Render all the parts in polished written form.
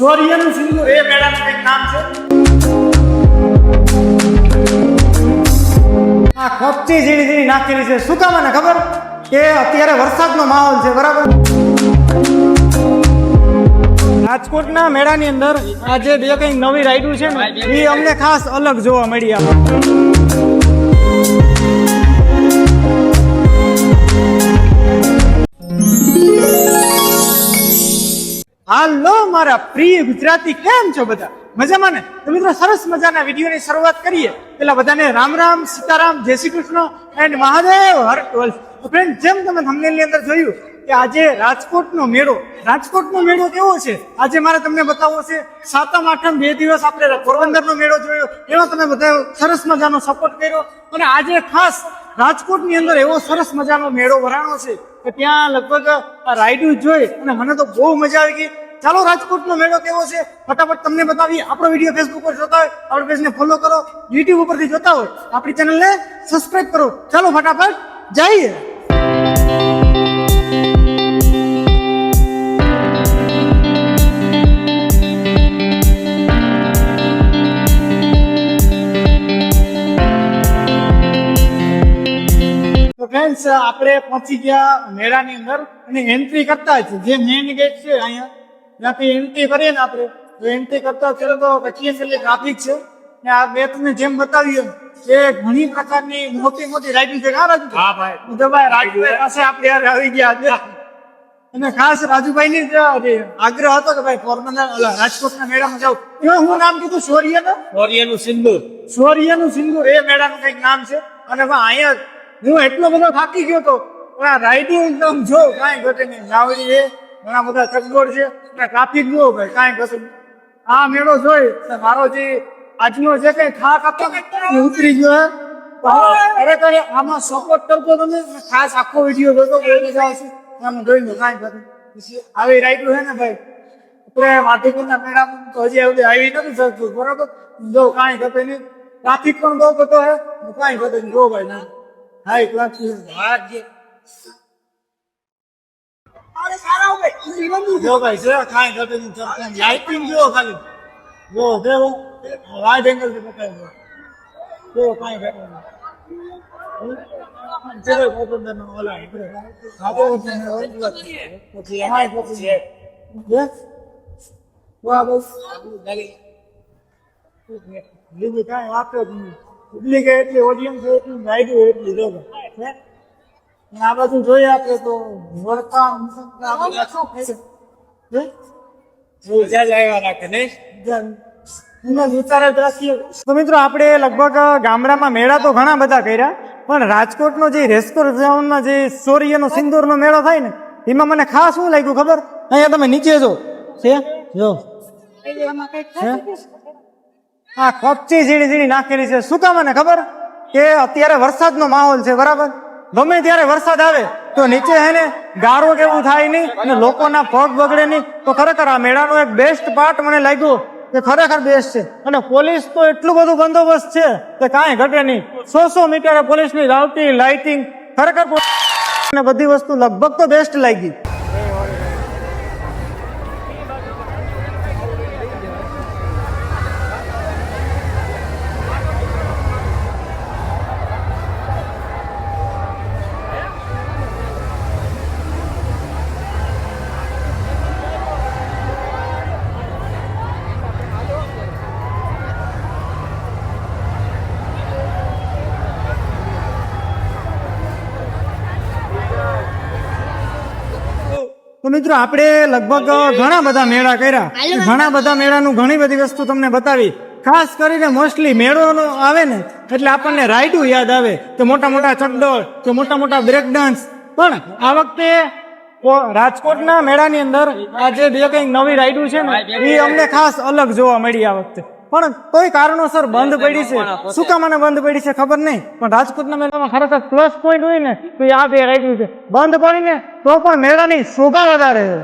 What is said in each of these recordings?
શૌર્યનું સિંધુ એ મેળાનું કંઈક નામ છે. આ કપચી ઝીણી ઝીણી નાખેલી છે. શું કામ મને ખબર કે અત્યારે વરસાદનો માહોલ છે, બરાબર. રાજકોટના મેળાની અંદર આજે બે કંઈક નવી રાઈડું છે ને, એ અમને ખાસ અલગ જોવા મળી. હાલો મારા પ્રિય ગુજરાતી, કેમ છો બધા? મજામાં ને? તો મિત્રો, સરસ મજાના વિડીયોની શરૂઆત કરીએ. પેલા બધાને રામ રામ, સીતારામ, જય શ્રી કૃષ્ણ એન્ડ મહાદેવ હર ટોલ. ફ્રેન્ડ, જેમ તમે થંબનેલની અંદર જોયું કે આજે રાજકોટનો મેળો કેવો છે આજે મારે તમને બતાવવો છે. સાતમ આઠમ 2 દિવસ આપણે પોરબંદરનો મેળો જોયો, એમાં તમે બધા સરસ મજાનો સપોર્ટ કર્યો. અને આજે ખાસ રાજકોટની અંદર એવો સરસ મજાનો મેળો ભરાણો છે કે ત્યાં લગભગ રાઈડું જોઈ અને મને તો બહુ મજા આવી ગઈ. ચાલો, રાજકોટનો મેળો કેવો છે ફટાફટ તમને બતાવીએ. આપણો વિડીયો ફેસબુક પર જોતા હોય આપણી પેજને ફોલો કરો, યુટ્યુબ ઉપરથી જોતા હોય આપણી ચેનલને સબસ્ક્રાઇબ કરો. ચાલો ફટાફટ જઈએ. ફ્રેન્ડ્સ, આપણે પહોંચી ગયા મેળાની અંદર અને એન્ટ્રી કરતા જ જે મેઇન ગેટ છે અહીંયા, ત્યાંથી એન્ટ્રી કરીએ ને આપણે, તો એન્ટ્રી કરતા ત્યારે તો પછી ટ્રાફિક છે. ને આ બે તમને જેમ બતાવ્યું કે ઘણી પ્રકારની મોટી મોટી રાઈડ છે. હા ભાઈ, રાજુભાઈ પાસે આપણે આવી ગયા અને ખાસ રાજુભાઈ ની આગ્રહ હતો કે ભાઈ પોરબંદર રાજકોટના મેળામાં જાવ. એમાં હું નામ કીધું શૌર્યનું સિંધુ એ મેળાનું કંઈક નામ છે. અને અહીંયા હું એટલો બધો થાકી ગયો હતો. રાઈડિંગ એકદમ જો કાંઈ ઘટે નહીં. નાવડી છે, ઘણા બધા ચકડોળ છે, ટ્રાફિક જુઓ ભાઈ, કાંઈ ઘટે નહીં. આ મેળો જોઈ મારો જે આજનો જે કઈ થાક હતો ઉતરી ગયો. ખરેખર આમાં સપોર્ટ કરતો તમે ખાસ આખો વિડીયો જોતો, બહુ મજા આવશે. આમ જોઈ લો, કાંઈ ઘટે આવી રાઈડું છે ને ભાઈ. આપણે માટીપુરના મેળામાં તો હજી આવી નથી શકતું, બરોબર. જો કાંઈ ઘટે નહીં. ટ્રાફિક પણ બહુ ઘટો હે, કાંઈ ઘટે નહીં. જો ભાઈ ના હાઈ ક્લાસ જો ભાઈ છે, કાંઈ ઘટે નહીં. લાઇટિંગ જો ખાલી જો દેવો વાઇડ એંગલ થી બતાવી જો કાંઈ ઘટે નહીં. એટલી ઓડિયન્સ એટલી રાઈડ એટલી જો આ બધું જોઈએ આપણે તો તો મિત્રો, આપણે લગભગ ગામડામાં મેળા તો ઘણા બધા કર્યા, પણ રાજકોટનો જે રેસ્કોર્સ ગ્રાઉન્ડમાં જે શૌર્યનો સિંદૂરનો મેળો થાય ને, એમાં મને ખાસ શું લાગ્યું ખબર? અહીંયા તમે નીચે જો આ કપચી ઝીણી ઝીણી નાખેલી છે. શું કામ મને ખબર કે અત્યારે વરસાદનો માહોલ છે, બરાબર. ગમે ત્યારે વરસાદ આવે તો નીચે હે ને ગારો કેવું થાય નહીં અને લોકોના પગ બગડે નહીં. તો ખરેખર આ મેળાનો એક બેસ્ટ પાર્ટ મને લાગ્યો કે ખરેખર બેસ્ટ છે. અને પોલીસ તો એટલું બધું બંદોબસ્ત છે કે કાંઈ ઘટે નહીં. 100 મીટરે પોલીસની રાવટી, લાઇટિંગ, ખરેખર બધી વસ્તુ લગભગ તો બેસ્ટ લાગી. તો મિત્રો, આપણે લગભગ ઘણા બધા મેળા કર્યા, ઘણા બધા મેળાનું ઘણી બધી વસ્તુ તમને બતાવી. ખાસ કરીને મોસ્ટલી મેળો આવે ને એટલે આપણને રાઈડું યાદ આવે, કે મોટા મોટા ચકડોળ, કે મોટા મોટા બ્રેક ડાન્સ. પણ આ વખતે રાજકોટના મેળાની અંદર આજે બે કંઈક નવી રાઈડું છે ને, એ અમને ખાસ અલગ જોવા મળી આ વખતે. પણ કોઈ કારણોસર બંધ પડી છે. શું કામ મને બંધ પડી છે ખબર નહીં, પણ રાજકોટના મેળામાં ખરેખર પ્લસ પોઈન્ટ હોય ને તો આ બે રાઈડું છે. બંધ પડી ને તો પણ મેળાની શોભા વધારે છે.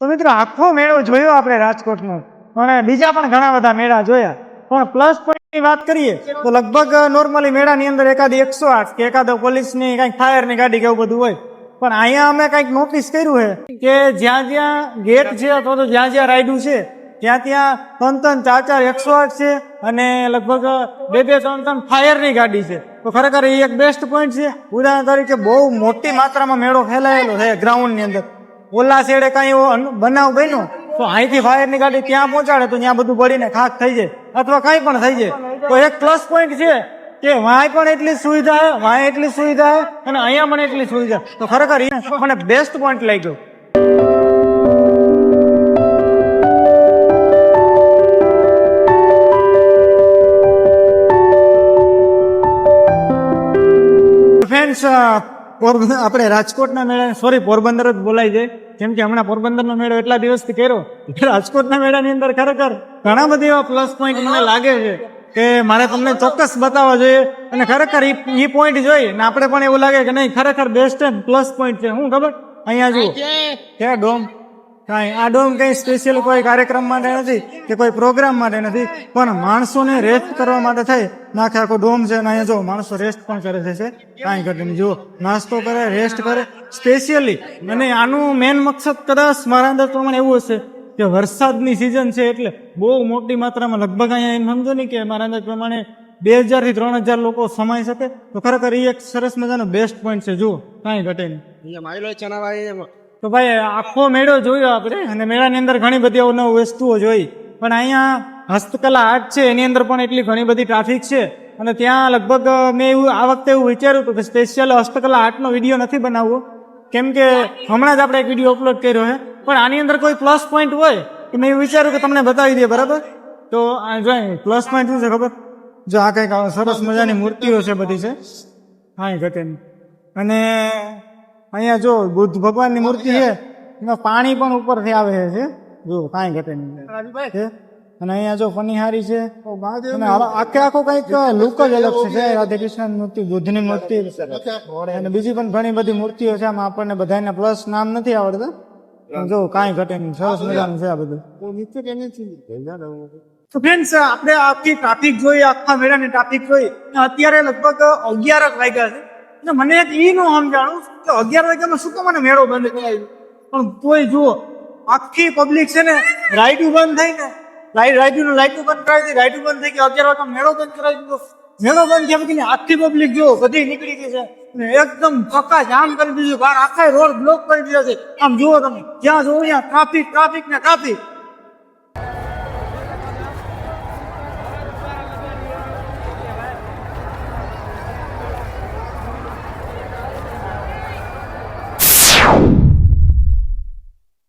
તો મિત્રો, આખો મેળો જોયો આપણે રાજકોટનો, અને બીજા પણ ઘણા બધા મેળા જોયા. પણ પ્લસ પોઈન્ટ ની વાત કરીએ તો લગભગ નોર્મલી મેળાની અંદર એકાદ 108 કે એકાદ પોલીસની કઈક ફાયરની ગાડી કે એવું બધું હોય. પણ અહીંયા અમે કઈક નોટિસ કર્યું છે કે જ્યાં જ્યાં ગેટ છે અથવા તો જ્યાં જ્યાં રાઈડું છે ત્યાં 3-3, 4-4, 108 છે અને લગભગ 2-2, 3-3 ફાયરની ગાડી છે. તો ખરેખર એ એક બેસ્ટ પોઈન્ટ છે. ઉદાહરણ તરીકે બહુ મોટી માત્રામાં મેળો ફેલાયેલો છે ગ્રાઉન્ડ ની અંદર. ઓલા શેડે કઈ એવો બનાવ બન્યો તો અહીંથી ફાયરની ગાડી ત્યાં પહોંચાડે તો ત્યાં બધું બળીને ખાખ થઈ જાય અથવા કઈ પણ થઈ જાય. તો એક પ્લસ પોઈન્ટ છે કે વાંય પણ એટલી સુવિધા છે, વાંય એટલી સુવિધા છે અને અહીંયા પણ એટલી સુવિધા. તો ખરેખર મને બેસ્ટ પોઈન્ટ લાગ્યો. ફ્રેન્ડ્સ, આપણે રાજકોટના મેળા, સોરી પોરબંદર જ બોલાય છે કેમ કે હમણાં પોરબંદરનો મેળો એટલા દિવસથી કર્યો. રાજકોટના મેળાની અંદર ખરેખર ઘણા બધા એવા પ્લસ પોઈન્ટ મને લાગે છે કે મારે તમને ચોક્કસ બતાવવા જોઈએ અને ખરેખર એ પોઈન્ટ જોઈ ને આપણે પણ એવું લાગે કે નહીં ખરેખર બેસ્ટ પ્લસ પોઈન્ટ છે. હું ખબર અહીંયા જુઓ કે ડોમ, કાંઈ આ ડોમ કઈ સ્પેશિયલ કોઈ કાર્યક્રમ માટે નથી કે કોઈ પ્રોગ્રામ માટે નથી, પણ માણસોને રેસ્ટ કરવા માટે થાય નાખે આખો ડોમ છે. અને અહીંયા જો માણસો રેસ્ટ પણ કરે છે, કાંઈ ઘટે નહીં. જો નાસ્તો કરે, રેસ્ટ કરે સ્પેશિયલી. અને આનું મેન મકસદ કદાચ મારા અંદર પ્રમાણે એવું હશે કે વરસાદની સિઝન છે એટલે બહુ મોટી માત્રામાં લગભગ અહીંયા એમ સમજો ને કે મારા અંદર પ્રમાણે 2000 થી 3000 લોકો સમાઈ શકે. તો ખરેખર એ એક સરસ મજાનો બેસ્ટ પોઈન્ટ છે. જુઓ કાંઈ ઘટે નહીં. તો ભાઈ આખો મેળો જોયો આપણે અને મેળાની અંદર ઘણી બધી અવનવી વસ્તુઓ જોઈ. પણ અહીંયા હસ્તકલા આર્ટ છે એની અંદર પણ એટલી ઘણી બધી ટ્રાફિક છે અને ત્યાં લગભગ મેં એવું આ વખતે એવું વિચાર્યું હતું કે સ્પેશિયલ હસ્તકલા આર્ટનો વિડીયો નથી બનાવવો કેમ કે હમણાં જ આપણે એક વિડીયો અપલોડ કર્યો છે. પણ આની અંદર કોઈ પ્લસ પોઈન્ટ હોય તો મેં એવું વિચાર્યું કે તમને બતાવી દઈએ, બરાબર? તો આ જો પ્લસ પોઈન્ટ શું છે ખબર? જો આ કંઈક સરસ મજાની મૂર્તિઓ છે, બધી છે, કાંઈ ઘટે નહીં. અને અહીંયા જો બુદ્ધ ભગવાનની મૂર્તિ છે એમાં પાણી પણ ઉપરથી આવે છે, જો કાંઈ ઘટે નહીં. અને અહીંયા જો પનિહારી છે અને આખે આખો કઈક લુક જ અલગ છે. રાધે કૃષ્ણ મૂર્તિ, બુદ્ધની મૂર્તિ અને બીજી પણ ઘણી બધી મૂર્તિઓ છે. આમાં આપણને બધાના પ્લસ નામ નથી આવડતા. જો કાંઈ ઘટે નહીં, સરસ મજાનું છે આ બધું. તો ફ્રેન્ડ્સ, આપણે આખી ટ્રાફિક જોઈ, આખા મેળાની ટ્રાફિક જોઈ. અત્યારે લગભગ 11 વાગ્યા છે. મને એક ઈ નો સમજાણું કે 11 વાગ્યામાં શું કામ મને મેળો બંધ કરાવ્યો. પણ તોય જુઓ આખી પબ્લિક છે ને રાઈડું બંધ થઈ ને રાઈડું બંધ કરાવી દીધી, રાઈડું બંધ થઈ ગઈ. 11 વાગ્યા મેળો બંધ કરાવી દીધો. મેળો બંધ થયા પછી આખી પબ્લિક જુઓ બધી નીકળી ગઈ છે. એકદમ ચક્કા જામ કરી દીધું, બહાર આખા રોડ બ્લોક કરી દીધા છે. આમ જુઓ તમે, જ્યાં જોવો ત્યાં ટ્રાફિક ટ્રાફિક ને ટ્રાફિક.